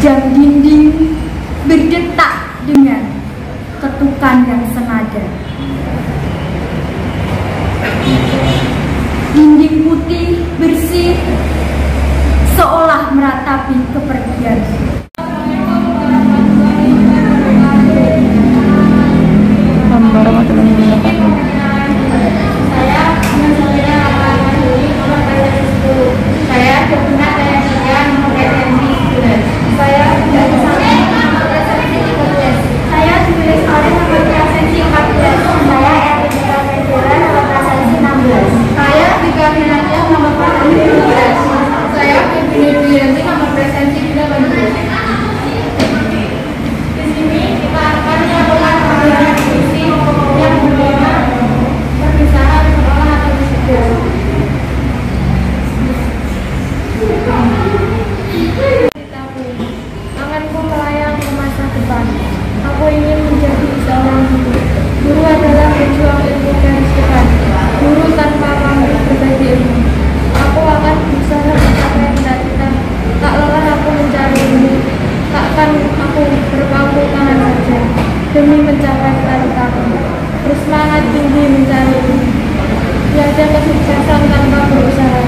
Jam dinding berdetak dengan ketukan yang senada. Dinding putih bersih seolah meratapi kepergian. Aku ingin menjadi seorang guru. Guru adalah pejuang ilmu garis depan. Guru tanpa pamrih berbagi ilmu. Aku akan berusaha mencapai cita-cita. Tak lelah aku mencari ilmu. Takkan aku berpangku tangan saja demi mencapai cita-citaku. Bersemangat tinggi mencari ilmu. Tiada kesuksesan tanpa berusaha.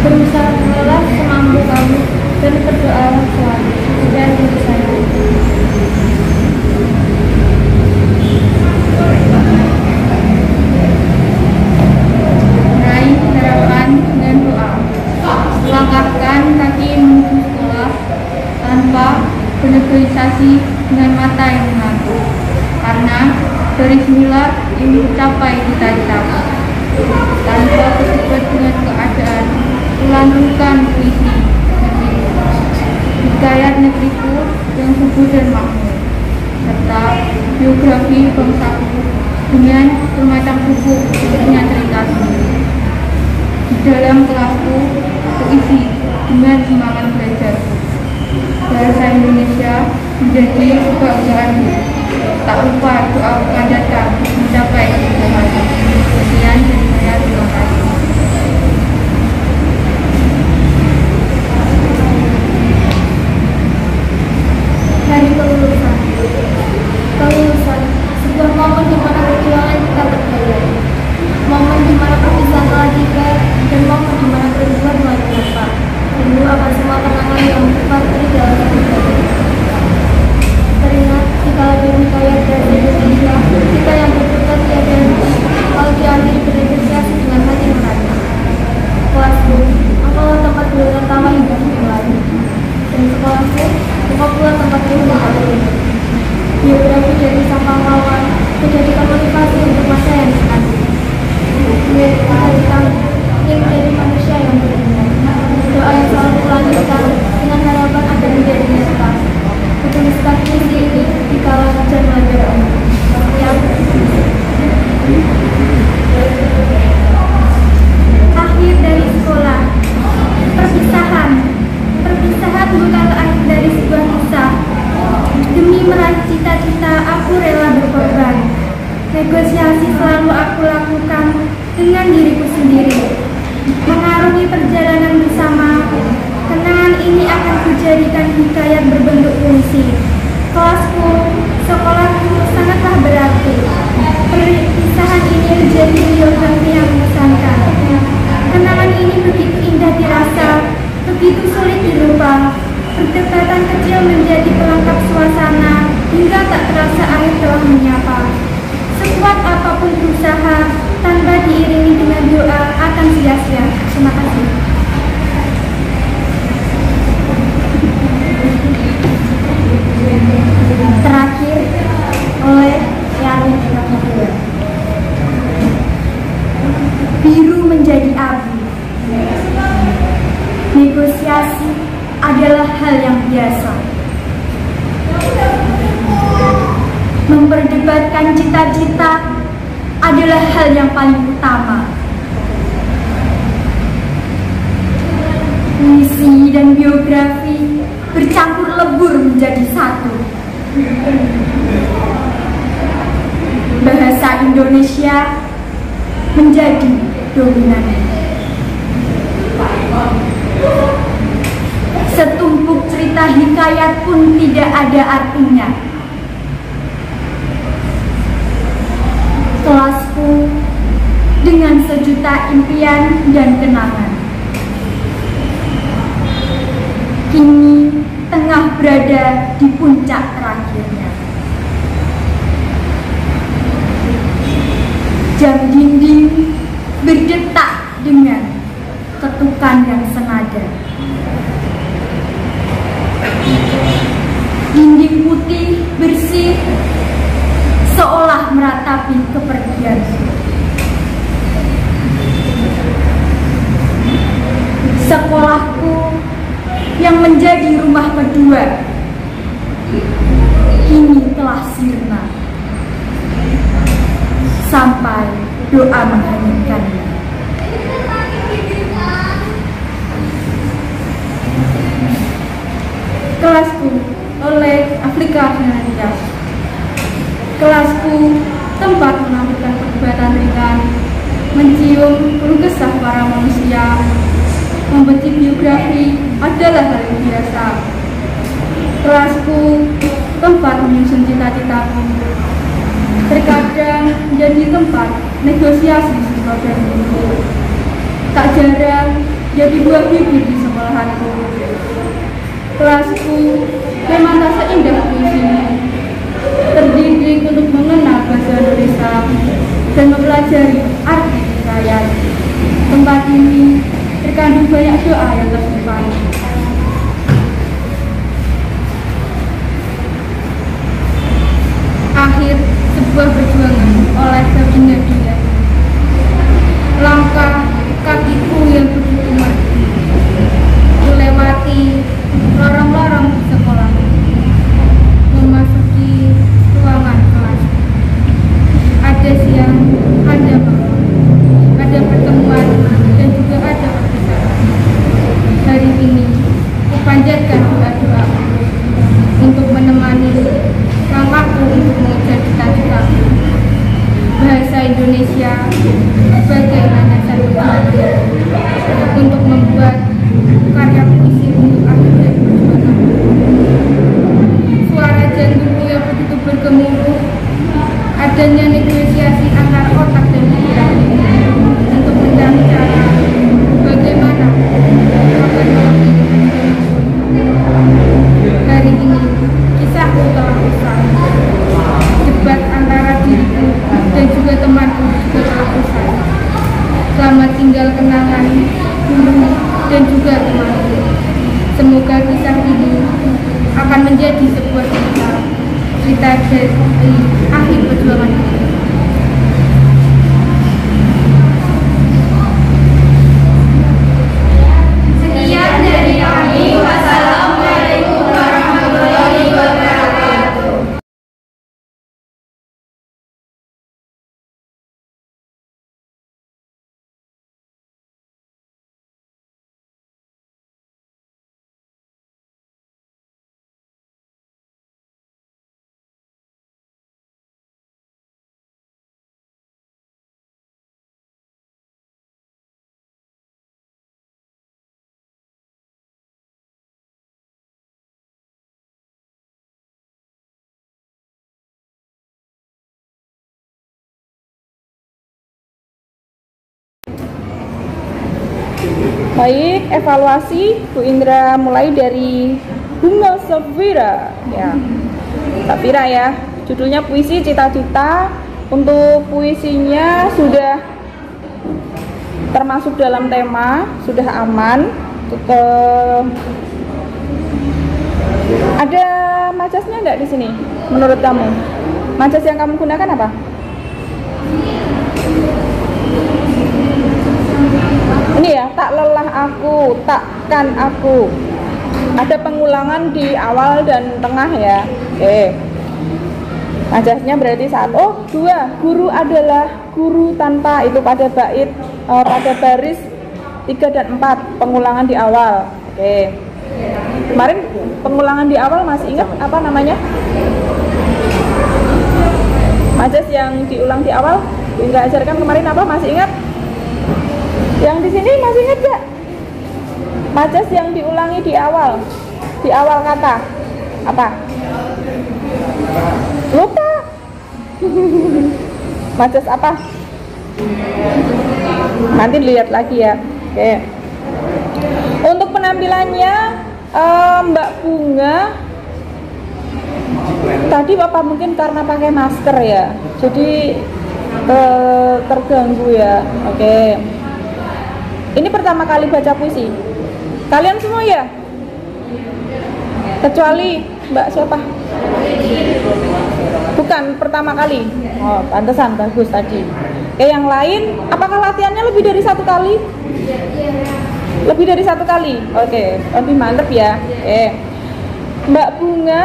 Berusaha lelah semampu kamu dan berdoalah selalu. Sekian dari saya. Meraih harapan dengan doa. Langkahkan kaki menuju sekolah tanpa bernegosiasi dengan mata yang mengaku. Karena dari sinilah ingin mencapai cita-citaku. Tanpa berdebat dengan keadaan, melantunkan puisi hikayat negeriku yang subur dan makmur, serta biografi bangsaku dengan bermacam buku punya cerita sendiri. Di dalam kelasku terisi dengan semangat belajarku. Bahasa Indonesia menjadi kebanggaanku. Tak lupa doa panjatkan mencapai keberhasilan. Sekian dari saya, terima kasih. Hari kelulusan. Kelulusan, sebuah momen di mana perjuangan kita berbayar, momen di mana perpisahan telah tiba, dan momen di mana kerinduan mulai menyapa. Rindu akan semua kenangan yang terpatri dalam kehidupan. Teringat jika demi kaya dari Indonesia, kita yang berputar tiada kalau diakhiri bernegosiasi dengan hati nurani. Kelasku, engkaulah tempat belajar tawa hidup dimulai. Dan sekolahku, engkau pula tempat ilmu. Biografi dari sang pahlawan menjadikan motivasi untuk masa yang dekat. Ingin menjadi manusia yang beriman. Doa yang selalu kulanjutkan dengan harapan agar menjadi nyata. Kutuliskan puisi ini di kala hujan melanda. Akhir dari sekolah. Perpisahan. Perpisahan bukanlah akhir dari sebuah kisah. Demi meraih cita-cita, aku rela berkorban. Negosiasi selalu aku lakukan dengan diriku sendiri. Mengarungi perjalanan bersama, kenangan ini akan kujadikan hikayat berbentuk puisi. Kelasku, sekolahku sangatlah berarti. Perpisahan ini menjadi biografi yang mengesankan. Kenangan ini begitu indah dirasa, begitu sulit dilupa. Perdebatan kecil menjadi pelengkap suasana hingga tak terasa akhir telah menyapa. Sekuat apapun berusaha, tanpa diiringi dengan doa akan sia-sia. Terima kasih. Terakhir oleh Yani Prasetyo. Biru menjadi abu. Negosiasi adalah hal yang biasa. Memperdebatkan cita-cita adalah hal yang paling utama. Puisi dan biografi bercampur lebur menjadi satu. Bahasa Indonesia menjadi dominan. Setumpuk cerita berjuta hikayat pun tidak ada artinya. Kelasku dengan sejuta impian dan kenangan, kini tengah berada di puncak terakhirnya. Jam dinding berdetak dengan ketukan yang senada. Dinding putih bersih seolah meratapi kepergian. Sekolahku yang menjadi rumah kedua kini telah sirna sampai doa menghanyutkannya. Kelasku oleh Afrika Indonesia. Kelasku tempat menampilkan perdebatan ringan, mencium keluh kesah para manusia, membenci biografi adalah hal yang biasa. Kelasku tempat menyusun cita-citaku, terkadang menjadi tempat negosiasi sesuatu yang tinggi. Tak jarang jadi buah bibir di sekolahanku. Kelasku memang tak seindah puisimu, terdidik untuk mengenal bahasa Indonesia dan mempelajari arti hikayat. Tempat ini terkandung banyak doa yang tersimpan. Akhir sebuah perjuangan oleh baginda dia. Langkah kakiku yang begitu maju melewati lorong-lorong sekolah, memasuki ruangan kelas. Ada siang, ada malam, ada pertemuan dan juga ada perpisahan. Hari ini kupanjatkan doa-doa untuk menemani langkahku untuk mengejar cita-cita. Bahasa Indonesia sebagai landasan utama untuk membuat karya puisi untuk akhir dari perjuangan. Suara jantungku yang begitu bergemuruh, adanya negosiasi antara otak dan pikiran untuk mencari cara bagaimana hari ini kisahku telah usai. Debat antara diriku dan juga temanku juga telah usai. Selamat tinggal kenangan guru dan juga temanku. Semoga kisah ini akan menjadi sebuah cerita dari akhir perjuangan ini. Sekian dari kami. Wassalamualaikum warahmatullahi wabarakatuh. Baik, evaluasi Bu Indra mulai dari Bunga Safira ya. Safira ya. Judulnya puisi cita-cita. Untuk puisinya sudah termasuk dalam tema, sudah aman. Ada majasnya nggak di sini? Menurut kamu, majas yang kamu gunakan apa? Ini ya, tak lelah aku, takkan aku. Ada pengulangan di awal dan tengah ya. Oke. Majasnya berarti 1. Oh, 2. Guru adalah guru tanpa, itu pada bait, pada baris 3 dan 4. Pengulangan di awal. Oke. Kemarin pengulangan di awal masih ingat apa namanya? Majas yang diulang di awal, Indra ajarkan kemarin apa? Masih ingat? Yang di sini masih ingat gak? Majas yang diulangi di awal. Di awal kata apa? Lupa. Majas apa? Nanti lihat lagi ya. Oke. Untuk penampilannya Mbak Bunga tadi Bapak mungkin karena pakai masker ya, jadi terganggu ya. Oke. Ini pertama kali baca puisi. Kalian semua ya? Kecuali Mbak siapa? Bukan pertama kali. Oh, pantesan bagus tadi. Oke, yang lain, apakah latihannya lebih dari 1 kali? Lebih dari 1 kali. Oke, lebih mantep ya. Oke. Mbak Bunga,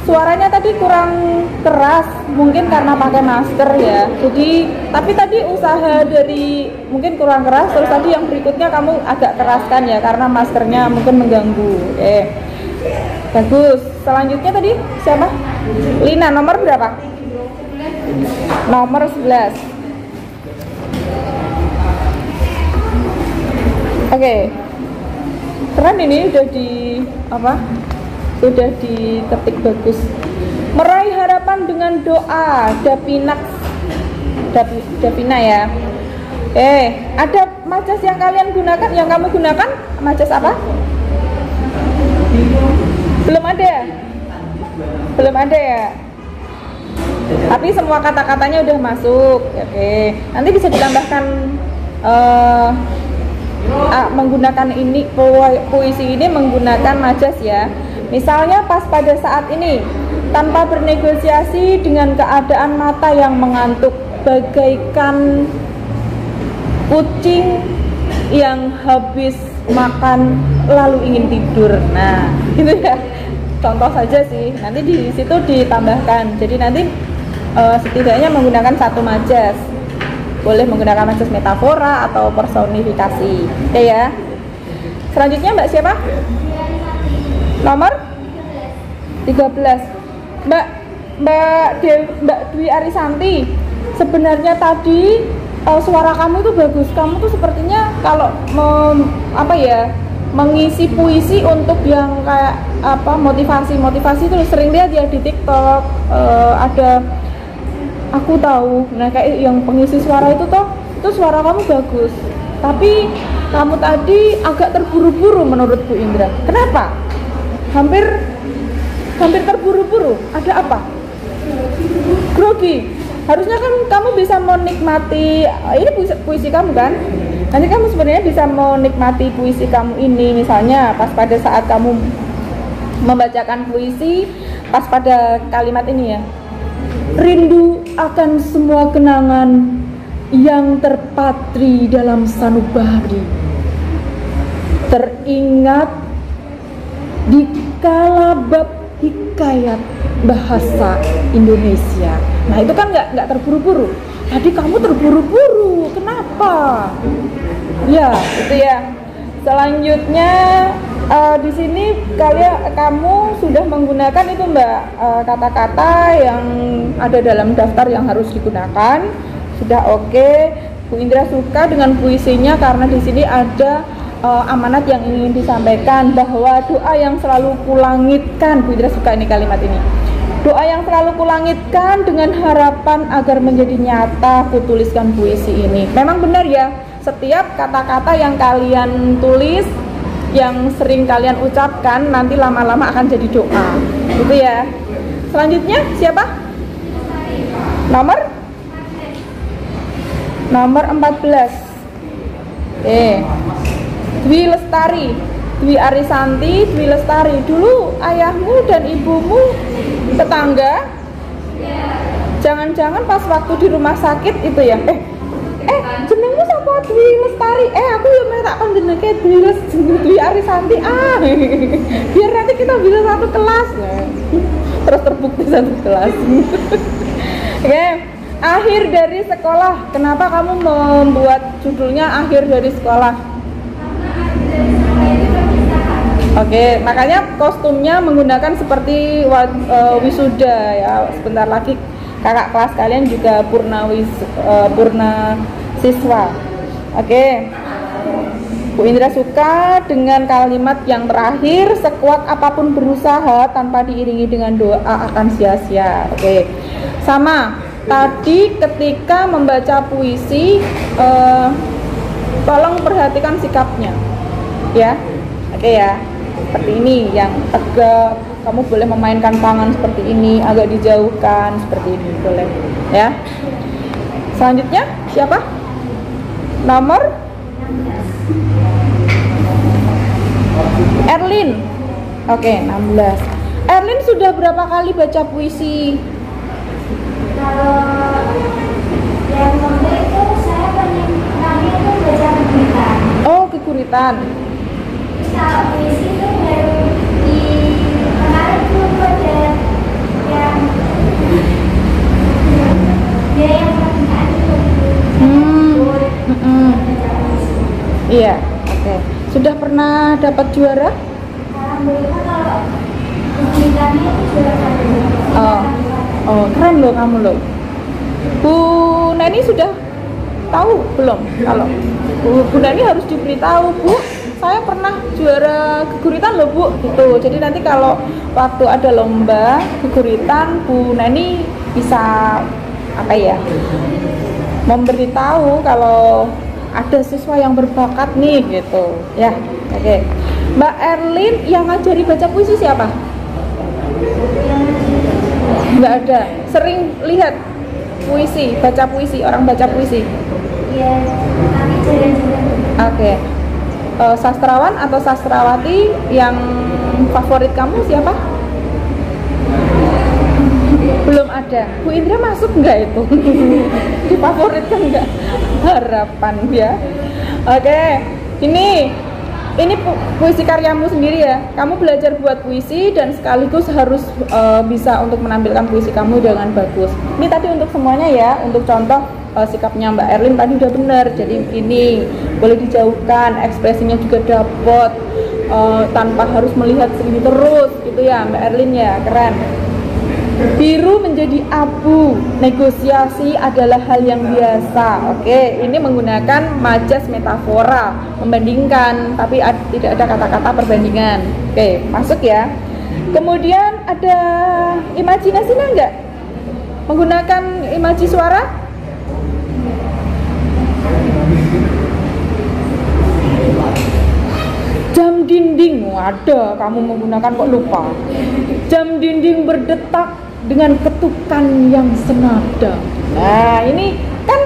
suaranya tadi kurang keras, mungkin karena pakai masker ya. Jadi, tapi tadi usaha dari mungkin kurang keras, terus tadi yang berikutnya kamu agak keraskan ya, karena maskernya mungkin mengganggu. Oke, bagus. Selanjutnya tadi siapa? Lina, nomor berapa? Nomor 11. Oke, keren ini udah di apa? Sudah diketik bagus. Meraih harapan dengan doa, Davina ya. Ada majas yang kalian gunakan, yang kamu gunakan majas apa? Belum ada. Belum ada ya. Tapi semua kata-katanya udah masuk. Oke. Nanti bisa ditambahkan menggunakan ini puisi ini menggunakan majas ya. Misalnya pas pada saat ini, tanpa bernegosiasi dengan keadaan mata yang mengantuk, bagaikan kucing yang habis makan lalu ingin tidur. Nah, itu ya contoh saja sih. Nanti di situ ditambahkan. Jadi nanti setidaknya menggunakan 1 majas. Boleh menggunakan majas metafora atau personifikasi. Oke ya. Selanjutnya Mbak siapa? Nomor 13. Mbak Dwi Arisanti. Sebenarnya tadi suara kamu tuh bagus. Kamu tuh sepertinya kalau mengisi puisi untuk yang kayak motivasi itu sering lihat ya di TikTok. Ada aku tahu. Nah, kayak yang pengisi suara itu suara kamu bagus. Tapi kamu tadi agak terburu-buru menurut Bu Indra. Kenapa? Hampir terburu-buru. Ada apa? Grogi. Harusnya kan kamu bisa menikmati ini puisi kamu kan? Nanti kamu sebenarnya bisa menikmati puisi kamu ini, misalnya pas pada saat kamu membacakan puisi, pas pada kalimat ini ya. Rindu akan semua kenangan yang terpatri dalam sanubari. Teringat di kala bab hikayat bahasa Indonesia. Nah, itu kan nggak terburu-buru. Tadi kamu terburu-buru. Kenapa? Ya, itu ya. Selanjutnya di sini kamu sudah menggunakan itu Mbak kata-kata yang ada dalam daftar yang harus digunakan. Sudah oke. Bu Indra suka dengan puisinya karena di sini ada amanat yang ingin disampaikan, bahwa doa yang selalu kulangitkan. Bu Indra suka ini kalimat ini. Doa yang selalu kulangitkan dengan harapan agar menjadi nyata, kutuliskan puisi ini. Memang benar ya, setiap kata-kata yang kalian tulis, yang sering kalian ucapkan, nanti lama-lama akan jadi doa. Gitu ya. Selanjutnya siapa? Nomor 14. Dwi Lestari, Dwi Arisanti, Dwi Lestari. Dulu ayahmu dan ibumu tetangga? Jangan-jangan pas waktu di rumah sakit itu ya? Jenengmu sapa Dwi Lestari? Aku yang tak panjenengke Dwi Arisanti. Biar nanti kita bisa satu kelas. Terus terbukti satu kelas. Oke. Akhir dari sekolah. Kenapa kamu membuat judulnya akhir dari sekolah? Oke, makanya kostumnya menggunakan seperti wisuda ya. Sebentar lagi kakak kelas kalian juga purna siswa. Oke. Bu Indra suka dengan kalimat yang terakhir, sekuat apapun berusaha tanpa diiringi dengan doa akan sia-sia. Oke, sama tadi ketika membaca puisi, tolong perhatikan sikapnya ya. Oke ya, seperti ini yang tegak, kamu boleh memainkan tangan seperti ini, agak dijauhkan seperti ini, boleh ya. Selanjutnya siapa? Nomor Erlin. Oke, 16. Erlin sudah berapa kali baca puisi? Kalau yang nomor itu saya paling terakhir itu baca Keguritan. Oh, Keguritan. Kalau puisi itu baru di kemarin itu ada yang permintaan itu. Iya, oke. Sudah pernah dapat juara? Alhamdulillah kalau Keguritannya itu juara satu. Oh, keren loh kamu loh. Bu Neni sudah tahu belum? Kalau Bu Neni harus diberitahu, Bu, saya pernah juara Keguritan loh, Bu. Gitu. Jadi nanti kalau waktu ada lomba Keguritan, Bu Neni bisa apa ya? Memberitahu kalau ada siswa yang berbakat nih gitu. Ya, oke. Mbak Erlin yang ngajari baca puisi siapa? Nggak ada. Sering lihat puisi, baca puisi, orang baca puisi. Iya, tapi jarang-jarang. Oke. Sastrawan atau sastrawati yang favorit kamu siapa? Belum ada. Bu Indra masuk nggak itu? Difavoritkan nggak? Harapan ya. Oke. Ini puisi karyamu sendiri ya. Kamu belajar buat puisi dan sekaligus harus bisa untuk menampilkan puisi kamu dengan bagus. Ini tadi untuk semuanya ya. Untuk contoh sikapnya Mbak Erlin tadi udah benar. Jadi ini boleh dijauhkan, ekspresinya juga dapat tanpa harus melihat segini terus gitu ya Mbak Erlin ya. Keren. Biru menjadi abu, negosiasi adalah hal yang biasa. Oke, ini menggunakan majas metafora, membandingkan, tapi tidak ada kata-kata perbandingan. Oke, masuk ya. Kemudian ada imajinasinya enggak? Menggunakan imaji suara? Jam dinding, waduh, kamu menggunakan kok lupa. Jam dinding berdetak dengan ketukan yang senada. Nah, ini kan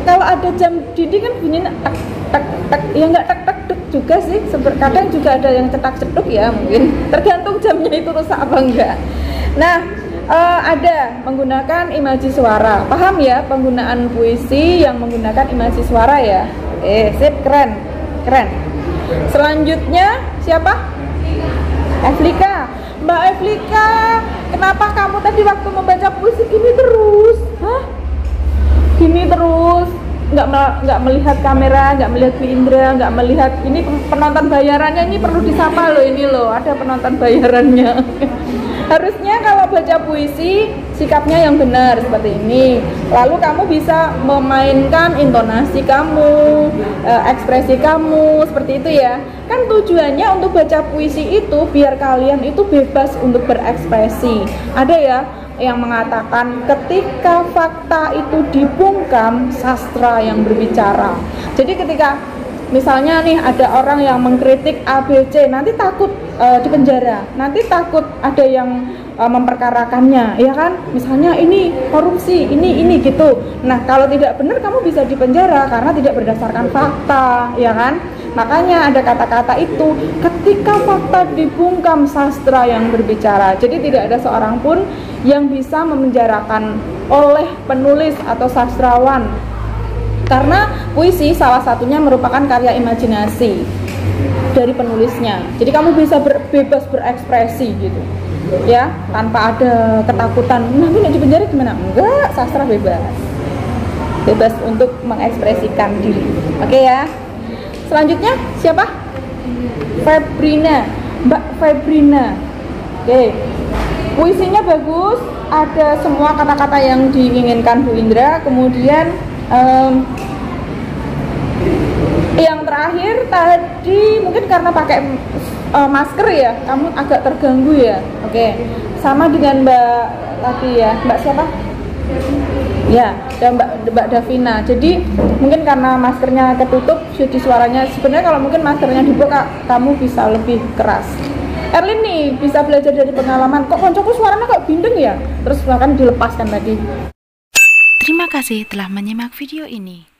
kalau ada jam dinding kan bunyinya tak tak tak, ya nggak tak tak tuk juga sih. Kadang juga ada yang cetak cetuk ya, mungkin tergantung jamnya itu rusak apa enggak. Nah, ada menggunakan imaji suara. Paham ya penggunaan puisi yang menggunakan imaji suara ya? Sip, keren, keren. Selanjutnya siapa? Evlika. Mbak Evlika, kenapa kamu tadi waktu membaca puisi gini terus? Hah? Gini terus? Nggak melihat kamera, nggak melihat Bu Indra, nggak melihat ini penonton bayarannya, ini perlu disapa loh ini loh, ada penonton bayarannya. Harusnya kalau baca puisi sikapnya yang benar seperti ini. Lalu kamu bisa memainkan intonasi kamu, ekspresi kamu seperti itu ya. Kan tujuannya untuk baca puisi itu biar kalian itu bebas untuk berekspresi. Ada ya yang mengatakan ketika fakta itu dibungkam, sastra yang berbicara. Jadi ketika misalnya nih ada orang yang mengkritik ABC, nanti takut dipenjara, nanti takut ada yang memperkarakannya, ya kan? Misalnya ini korupsi, ini gitu. Nah, kalau tidak benar kamu bisa dipenjara karena tidak berdasarkan fakta, ya kan? Makanya ada kata-kata itu, ketika fakta dibungkam, sastra yang berbicara. Jadi tidak ada seorang pun yang bisa memenjarakan oleh penulis atau sastrawan. Karena puisi salah satunya merupakan karya imajinasi dari penulisnya. Jadi kamu bisa bebas berekspresi gitu. Ya, tanpa ada ketakutan. Nanti nek dipenjara gimana? Enggak, sastra bebas. Bebas untuk mengekspresikan diri. Oke ya. Selanjutnya siapa? Febrina, Mbak Febrina. Oke, puisinya bagus, ada semua kata-kata yang diinginkan Bu Indra. Kemudian Yang terakhir tadi mungkin karena pakai masker ya, kamu agak terganggu ya. Oke. Sama dengan Mbak tadi ya, Mbak siapa? Ya, dan Mbak Davina. Jadi mungkin karena maskernya ketutup, jadi suaranya sebenarnya kalau mungkin maskernya dibuka kamu bisa lebih keras. Erlin nih bisa belajar dari pengalaman. Kok koncoku suaranya kok bindeng ya? Terus bahkan dilepaskan tadi. Terima kasih telah menyimak video ini.